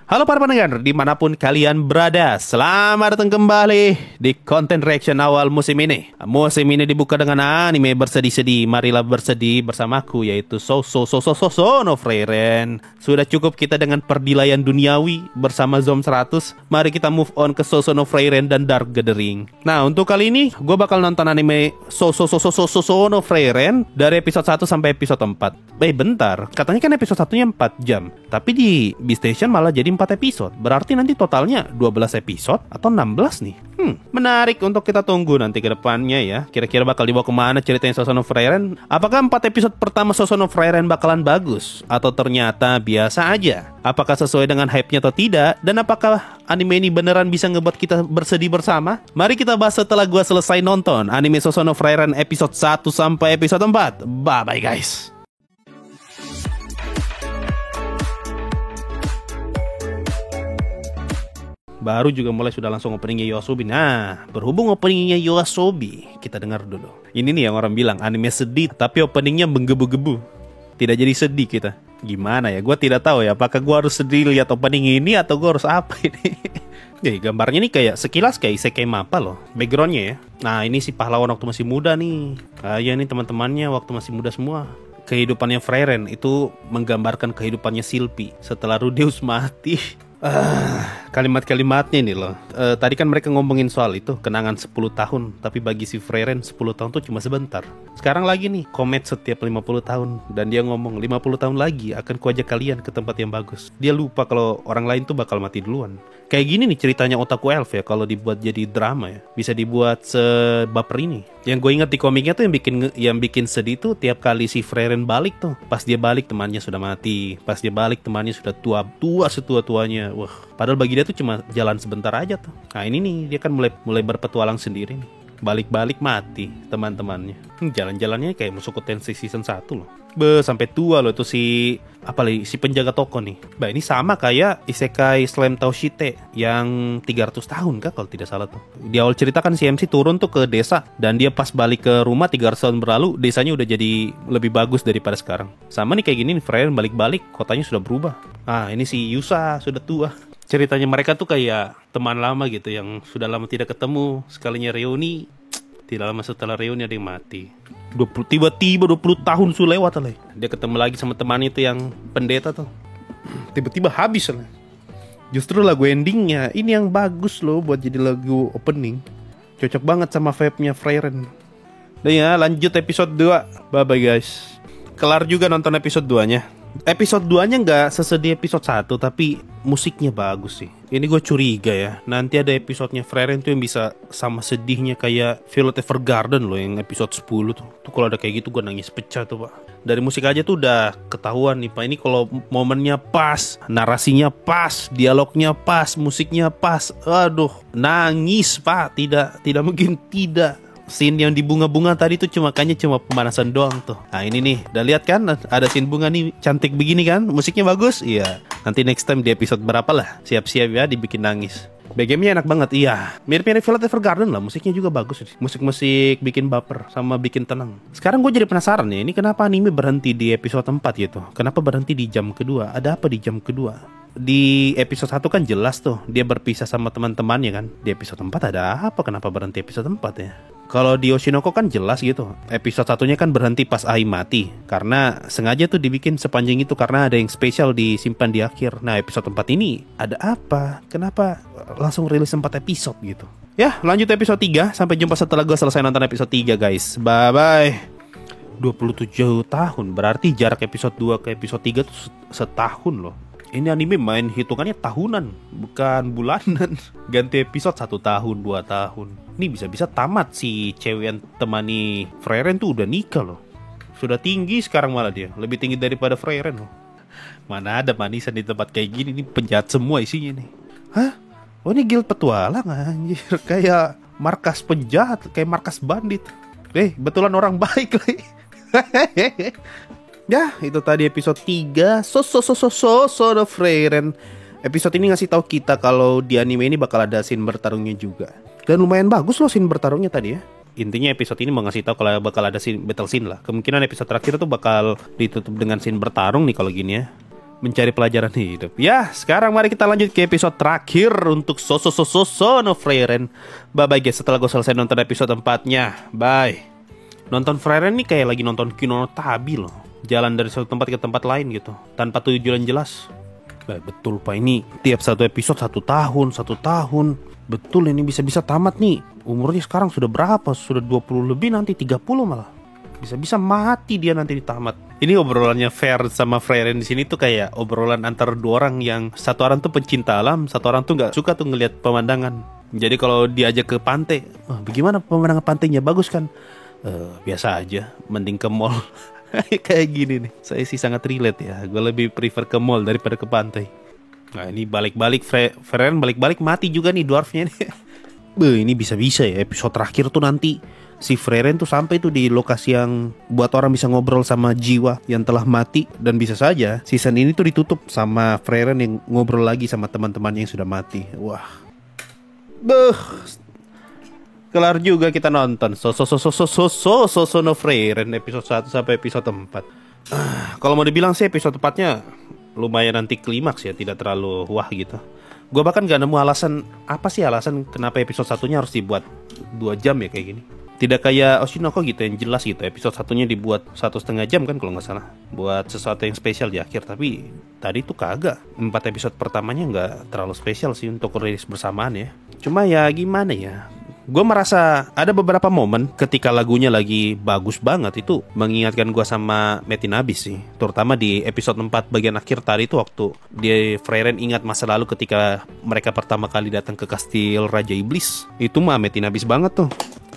Halo para pendengar, dimanapun kalian berada, selamat datang kembali di konten reaction awal musim ini. Musim ini dibuka dengan anime bersedih-sedih. Marilah bersedih bersamaku, yaitu Sono Frieren. Sudah cukup kita dengan perdilayan duniawi bersama Zom 100. Mari kita move on ke Sono Frieren dan Dark Gathering. Nah, untuk kali ini gue bakal nonton anime Sono Frieren dari episode 1 sampai episode 4. Bentar, katanya kan episode 1-nya 4 jam, tapi di Beastation malah jadi 4 episode. Berarti nanti totalnya 12 episode atau 16 nih. Menarik untuk kita tunggu nanti ke depannya ya. Kira-kira bakal dibawa kemana ceritanya Sono Frieren? Apakah 4 episode pertama Sono Frieren bakalan bagus? Atau ternyata biasa aja? Apakah sesuai dengan hype-nya atau tidak? Dan apakah anime ini beneran bisa ngebuat kita bersedih bersama? Mari kita bahas setelah gua selesai nonton anime Sono Frieren episode 1 sampai episode 4. Bye-bye guys. Baru juga mulai sudah langsung openingnya Yoasobi. Nah, berhubung openingnya Yoasobi, kita dengar dulu. Ini nih yang orang bilang anime sedih tapi openingnya menggebu-gebu. Tidak jadi sedih kita. Gimana ya? Gue tidak tahu ya. Apakah gue harus sedih lihat opening ini atau gue harus apa ini? Gambarnya nih kayak sekilas kayak isekai mappa loh. Backgroundnya ya. Nah, ini si pahlawan waktu masih muda nih. Ya nih teman-temannya waktu masih muda semua. Kehidupannya Frieren itu menggambarkan kehidupannya Silpy setelah Rudeus mati. Kalimat-kalimatnya nih loh. Tadi kan mereka ngomongin soal itu kenangan 10 tahun, tapi bagi si Frieren 10 tahun tuh cuma sebentar. Sekarang lagi nih komet setiap 50 tahun. Dan dia ngomong 50 tahun lagi akan kuajak kalian ke tempat yang bagus. Dia lupa kalau orang lain tuh bakal mati duluan. Kayak gini nih ceritanya Otaku Elf ya. Kalau dibuat jadi drama ya, bisa dibuat sebaper ini. Yang gue ingat di komiknya tuh yang bikin sedih tuh tiap kali si Frieren balik tuh. Pas dia balik temannya sudah mati. Pas dia balik temannya sudah tua setua-tuanya. Wah, padahal bagi dia tuh cuma jalan sebentar aja tuh. Nah ini nih dia kan mulai berpetualang sendiri nih. Balik-balik mati teman-temannya. Jalan-jalannya kayak Mushoku Tensei season 1 loh. Sampai tua loh tuh si penjaga toko nih. Ini sama kayak Isekai Slam Taoshite yang 300 tahun kah kalau tidak salah tuh. Di awal cerita kan si MC turun tuh ke desa dan dia pas balik ke rumah 300 tahun berlalu, desanya udah jadi lebih bagus daripada sekarang. Sama nih kayak gini nih, Frieren balik-balik kotanya sudah berubah. Ini si Yusa sudah tua. Ceritanya mereka tuh kayak teman lama gitu yang sudah lama tidak ketemu. Sekalinya reuni, tidak lama setelah reuni ada yang mati. Tiba-tiba 20 tahun sudah lewat lah. Dia ketemu lagi sama temannya itu yang pendeta tuh. Tiba-tiba habis lah. Justru lagu endingnya ini yang bagus loh buat jadi lagu opening. Cocok banget sama vibe-nya Frieren. Dan ya lanjut episode 2. Bye-bye guys. Kelar juga nonton episode 2-nya. Episode 2-nya nggak sesedih episode 1, tapi musiknya bagus sih. Ini gue curiga ya, nanti ada episodenya Frieren tuh yang bisa sama sedihnya kayak Violet Evergarden loh, yang episode 10 tuh. Tuh kalau ada kayak gitu gue nangis pecah tuh pak. Dari musik aja tuh udah ketahuan nih pak. Ini kalau momennya pas, narasinya pas, dialognya pas, musiknya pas, aduh nangis pak. Tidak mungkin tidak. Scene yang di bunga-bunga tadi tuh cuma pemanasan doang tuh. Nah ini nih, udah lihat kan ada scene bunga nih cantik begini kan, musiknya bagus. Iya, nanti next time di episode berapa lah, siap-siap ya dibikin nangis. BGM-nya enak banget, iya. Mirip-mirip Violet Evergarden lah, musiknya juga bagus. Musik-musik bikin baper sama bikin tenang. Sekarang gue jadi penasaran nih, ini kenapa anime berhenti di episode 4 gitu? Kenapa berhenti di jam kedua? Ada apa di jam kedua? Di episode 1 kan jelas tuh dia berpisah sama teman-temannya kan. Di episode 4 ada apa? Kenapa berhenti episode 4 ya? Kalau di Oshinoko kan jelas gitu. Episode 1-nya kan berhenti pas Ai mati. Karena sengaja tuh dibikin sepanjang itu karena ada yang spesial disimpan di akhir. Nah episode 4 ini ada apa? Kenapa langsung rilis 4 episode gitu? Ya lanjut episode 3. Sampai jumpa setelah gue selesai nonton episode 3 guys. Bye bye. 27 tahun. Berarti jarak episode 2 ke episode 3 tuh setahun loh. Ini anime main hitungannya tahunan, bukan bulanan. Ganti episode 1 tahun, 2 tahun. Ini bisa-bisa tamat si cewek yang temani Frieren tuh udah nikah loh. Sudah tinggi sekarang malah dia. Lebih tinggi daripada Frieren loh. Mana ada manisan di tempat kayak gini. Ini penjahat semua isinya nih. Hah? Oh ini guild petualang anjir. Kayak markas penjahat, kayak markas bandit. Betulan orang baik lagi. Ya, itu tadi episode 3 Sono Frieren. Episode ini ngasih tahu kita kalau di anime ini bakal ada scene bertarungnya juga. Dan lumayan bagus loh scene bertarungnya tadi ya. Intinya episode ini mau ngasih tahu kalau bakal ada scene, battle scene lah. Kemungkinan episode terakhir tuh bakal ditutup dengan scene bertarung nih kalau gini ya. mencari pelajaran hidup. Ya, sekarang mari kita lanjut ke episode terakhir untuk Sono Frieren. Bye-bye guys, setelah gue selesai nonton episode 4-nya. Bye. Nonton Frieren nih kayak lagi nonton Kino no Tabi loh. Jalan dari satu tempat ke tempat lain gitu, tanpa tujuan jelas. Betul Pak, ini tiap satu episode 1 tahun. Betul, ini bisa-bisa tamat nih. Umurnya sekarang sudah berapa? Sudah 20 lebih, nanti 30 malah. Bisa-bisa mati dia nanti di tamat. Ini obrolannya Fair sama Frieren di sini tuh kayak obrolan antara dua orang yang satu orang tuh pencinta alam, satu orang tuh nggak suka tuh ngelihat pemandangan. Jadi kalau diajak ke pantai, bagaimana pemandangan pantainya, bagus kan? Biasa aja, mending ke mall. Kayak gini nih. Saya sih sangat relate ya. Gue lebih prefer ke mall daripada ke pantai. Nah ini balik-balik Frieren balik-balik mati juga nih dwarfnya nih. Ini bisa-bisa ya episode terakhir tuh nanti si Frieren tuh sampai tuh di lokasi yang buat orang bisa ngobrol sama jiwa yang telah mati. Dan bisa saja season ini tuh ditutup sama Frieren yang ngobrol lagi sama teman-temannya yang sudah mati. Wah, kelar juga kita nonton Sono Frieren episode 1 sampai episode 4. Kalau mau dibilang sih episode 4-nya lumayan nanti klimaks ya, tidak terlalu wah gitu. Gue bahkan gak nemu alasan kenapa episode 1-nya harus dibuat 2 jam ya kayak gini. Tidak kayak Oshinoko gitu yang jelas gitu, episode 1-nya dibuat 1,5 jam kan kalau gak salah, buat sesuatu yang spesial di akhir. Tapi tadi tuh kagak, 4 episode pertamanya gak terlalu spesial sih untuk rilis bersamaan ya. Cuma ya gimana ya, gue merasa ada beberapa momen ketika lagunya lagi bagus banget itu mengingatkan gue sama Metin Abyss sih. Terutama di episode 4 bagian akhir tadi itu waktu dia Frieren ingat masa lalu ketika mereka pertama kali datang ke kastil Raja Iblis. Itu mah Metin Abyss banget tuh.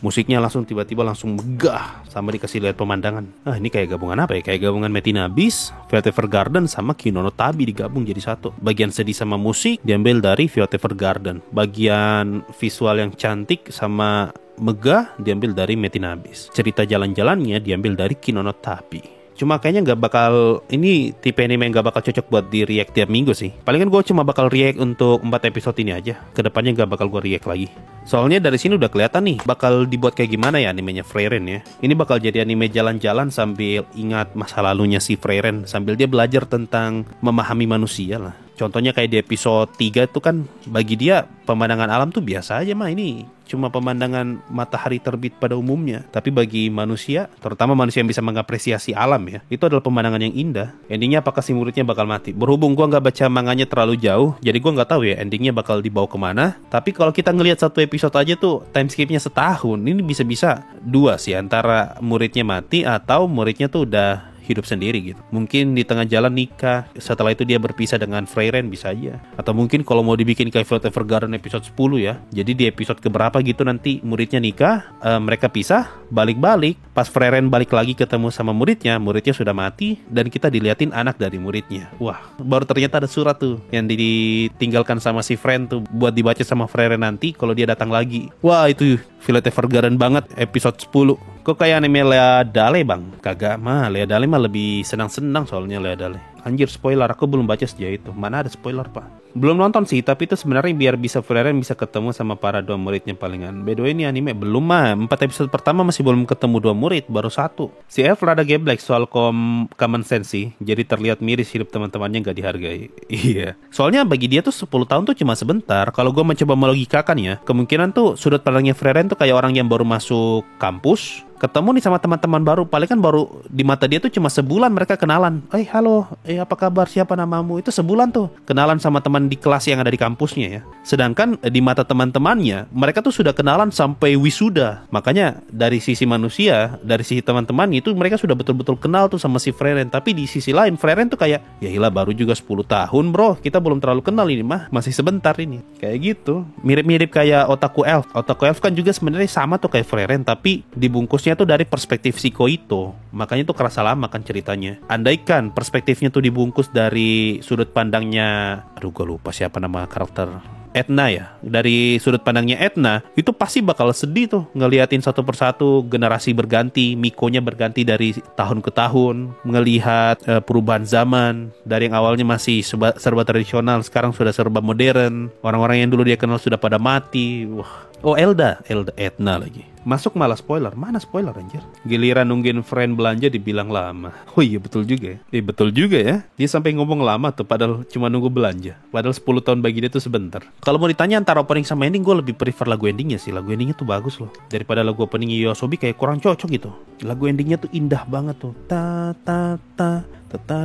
Musiknya langsung tiba-tiba langsung megah sama dikasih lihat pemandangan. Ini kayak gabungan apa ya? Kayak gabungan Metin Abyss, Violet Evergarden sama Kino no Tabi digabung jadi satu. Bagian sedih sama musik diambil dari Violet Evergarden. Bagian visual yang cantik sama megah diambil dari Metin Abyss. Cerita jalan-jalannya diambil dari Kino no Tabi. Cuma kayaknya gak bakal, ini tipe anime yang gak bakal cocok buat di react tiap minggu sih. Palingan gue cuma bakal react untuk 4 episode ini aja. Kedepannya gak bakal gue react lagi. Soalnya dari sini udah kelihatan nih bakal dibuat kayak gimana ya animenya Frieren ya. Ini bakal jadi anime jalan-jalan sambil ingat masa lalunya si Frieren, sambil dia belajar tentang memahami manusia lah. Contohnya kayak di episode 3 itu kan bagi dia pemandangan alam tuh biasa aja mah, ini cuma pemandangan matahari terbit pada umumnya. Tapi bagi manusia, terutama manusia yang bisa mengapresiasi alam ya, itu adalah pemandangan yang indah. Endingnya apakah si muridnya bakal mati? Berhubung gua nggak baca manganya terlalu jauh, jadi gua nggak tahu ya endingnya bakal dibawa kemana. Tapi kalau kita ngelihat satu episode aja tuh time skipnya setahun, ini bisa-bisa 2 sih, antara muridnya mati atau muridnya tuh udah hidup sendiri gitu. Mungkin di tengah jalan nikah, setelah itu dia berpisah dengan Frieren, bisa aja. Atau mungkin kalau mau dibikin kayak Violet Evergarden episode 10 ya, jadi di episode keberapa gitu nanti muridnya nikah, mereka pisah, balik-balik, pas Frieren balik lagi ketemu sama muridnya sudah mati, dan kita diliatin anak dari muridnya. Wah, baru ternyata ada surat tuh yang ditinggalkan sama si friend tuh buat dibaca sama Frieren nanti kalau dia datang lagi. Wah, itu Violet Evergarden banget episode 10. Kok kayak anime Lea Dale bang? Kagak mah, Lea Dale mah lebih senang-senang soalnya Lea Dale. Anjir, spoiler, aku belum baca sejauh itu. Mana ada spoiler pak? Belum nonton sih, tapi itu sebenarnya biar bisa Frieren bisa ketemu sama para 2 muridnya palingan. By the way ini anime belum mah, 4 episode pertama masih belum ketemu 2 murid, baru 1. Si Elf rada geblek soal common sense sih, jadi terlihat miris hidup teman-temannya gak dihargai. Iya, soalnya bagi dia tuh 10 tahun tuh cuma sebentar. Kalau gue mencoba melogikakan ya, kemungkinan tuh sudut pandangnya Frieren tuh kayak orang yang baru masuk kampus, ketemu nih sama teman-teman baru, paling kan baru di mata dia tuh cuma sebulan mereka kenalan. Halo, apa kabar, siapa namamu? Itu sebulan tuh kenalan sama teman di kelas yang ada di kampusnya ya. Sedangkan di mata teman-temannya, mereka tuh sudah kenalan sampai wisuda. Makanya dari sisi manusia, dari sisi teman-teman itu mereka sudah betul-betul kenal tuh sama si Frieren. Tapi di sisi lain Frieren tuh kayak, ya ilah baru juga 10 tahun bro, kita belum terlalu kenal ini mah, masih sebentar ini. Kayak gitu, mirip-mirip kayak Otaku Elf. Otaku Elf kan juga sebenarnya sama tuh kayak Frieren, tapi dibungkusnya tuh dari perspektif si Koito. Makanya tuh kerasa lama kan ceritanya. Andaikan perspektifnya tuh dibungkus dari sudut pandangnya, aduh gue lupa siapa nama karakter, Etna ya, dari sudut pandangnya Etna, itu pasti bakal sedih tuh ngeliatin satu persatu generasi berganti, Mikonya berganti dari tahun ke tahun, ngelihat perubahan zaman dari yang awalnya masih serba tradisional, sekarang sudah serba modern, orang-orang yang dulu dia kenal sudah pada mati. Wah, Elda Etna lagi. Masuk malah spoiler. Mana spoiler anjir? Giliran nungguin friend belanja dibilang lama. Oh iya betul juga ya. Betul juga ya. Dia sampai ngomong lama tuh padahal cuma nunggu belanja. Padahal 10 tahun bagi dia tuh sebentar. Kalau mau ditanya antara opening sama ending, gue lebih prefer lagu endingnya sih. Lagu endingnya tuh bagus loh. Daripada lagu opening YOASOBI kayak kurang cocok gitu. Lagu endingnya tuh indah banget tuh. Ta ta ta ta ta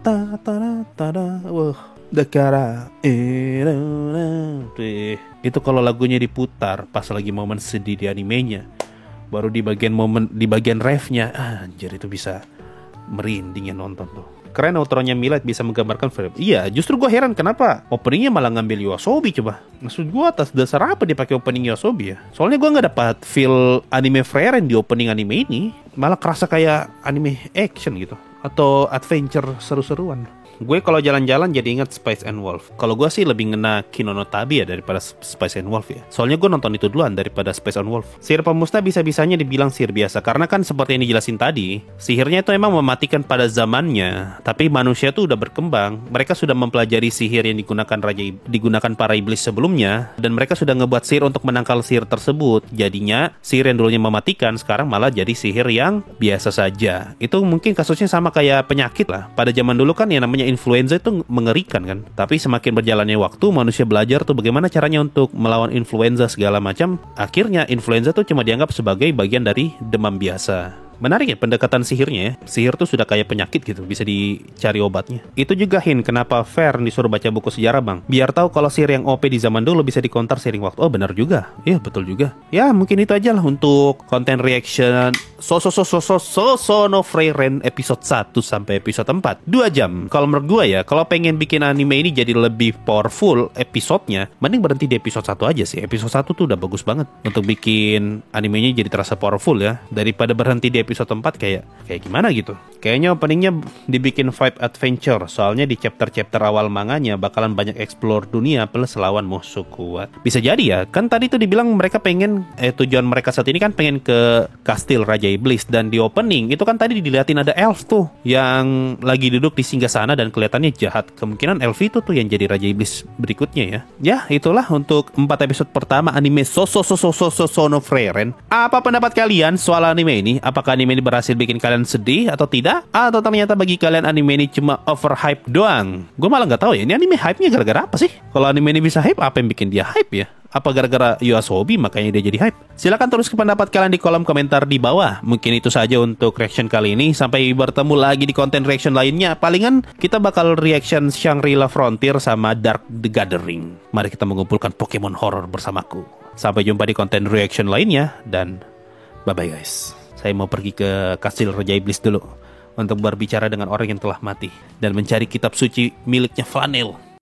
ta ta ta ta. Wah. Dekara itu kalau lagunya diputar pas lagi momen sedih di animenya, baru di bagian refnya, anjir itu bisa merinding ya nonton tuh. Keren outronya Millet bisa menggambarkan film. Iya, justru gue heran kenapa openingnya malah ngambil YOASOBI coba. Maksud gue atas dasar apa dia pakai opening YOASOBI ya? Soalnya gue nggak dapat feel anime Frieren di opening anime ini, malah kerasa kayak anime action gitu atau adventure seru-seruan. Gue kalau jalan-jalan jadi ingat Spice and Wolf. Kalau gue sih lebih ngena Kino no Tabi ya daripada Spice and Wolf ya. Soalnya gue nonton itu duluan daripada Spice and Wolf. Sihir pemusnah bisa-bisanya dibilang sihir biasa, karena kan seperti yang dijelasin tadi, sihirnya itu emang mematikan pada zamannya. Tapi manusia tuh udah berkembang. Mereka sudah mempelajari sihir yang digunakan para iblis sebelumnya, dan mereka sudah ngebuat sihir untuk menangkal sihir tersebut. Jadinya sihir yang dulunya mematikan sekarang malah jadi sihir yang biasa saja. Itu mungkin kasusnya sama kayak penyakit lah. Pada zaman dulu kan yang namanya influenza itu mengerikan kan. Tapi semakin berjalannya waktu, manusia belajar tuh bagaimana caranya untuk melawan influenza segala macam. Akhirnya influenza tuh cuma dianggap sebagai bagian dari demam biasa. Menarik ya pendekatan sihirnya ya. Sihir tuh sudah kayak penyakit gitu, bisa dicari obatnya. Itu juga hint kenapa Fern disuruh baca buku sejarah bang, biar tahu kalau sihir yang OP di zaman dulu bisa dikontar seiring waktu. Oh benar juga, iya betul juga. Ya mungkin itu aja lah untuk konten reaction no Frieren episode 1 sampai episode 4 2 jam. Kalau menurut gue ya, kalau pengen bikin anime ini jadi lebih powerful episodenya, mending berhenti di episode 1 aja sih. Episode 1 tuh udah bagus banget untuk bikin animenya jadi terasa powerful ya, daripada berhenti di episode 4 kayak gimana gitu. Kayaknya openingnya dibikin vibe adventure, soalnya di chapter-chapter awal manganya bakalan banyak explore dunia plus lawan musuh kuat. Bisa jadi ya, kan tadi tuh dibilang mereka pengen tujuan mereka saat ini kan pengen ke kastil Raja Iblis, dan di opening itu kan tadi dilihatin ada elf tuh yang lagi duduk di singgasana dan kelihatannya jahat. Kemungkinan elf itu tuh yang jadi Raja Iblis berikutnya ya. Ya, itulah untuk 4 episode pertama anime no Frieren. Apa pendapat kalian soal anime ini? Apakah anime ini berhasil bikin kalian sedih atau tidak? Atau ternyata bagi kalian anime ini cuma overhype doang? Gue malah nggak tahu ya, ini anime hype-nya gara-gara apa sih? Kalau anime ini bisa hype, apa yang bikin dia hype ya? Apa gara-gara YOASOBI makanya dia jadi hype? Silahkan tulis ke pendapat kalian di kolom komentar di bawah. Mungkin itu saja untuk reaction kali ini. Sampai bertemu lagi di konten reaction lainnya. Palingan kita bakal reaction Shangri-La Frontier sama Dark the Gathering. Mari kita mengumpulkan Pokemon horror bersamaku. Sampai jumpa di konten reaction lainnya, dan bye-bye guys. Saya mau pergi ke kastil Raja Iblis dulu untuk berbicara dengan orang yang telah mati dan mencari kitab suci miliknya Flanel.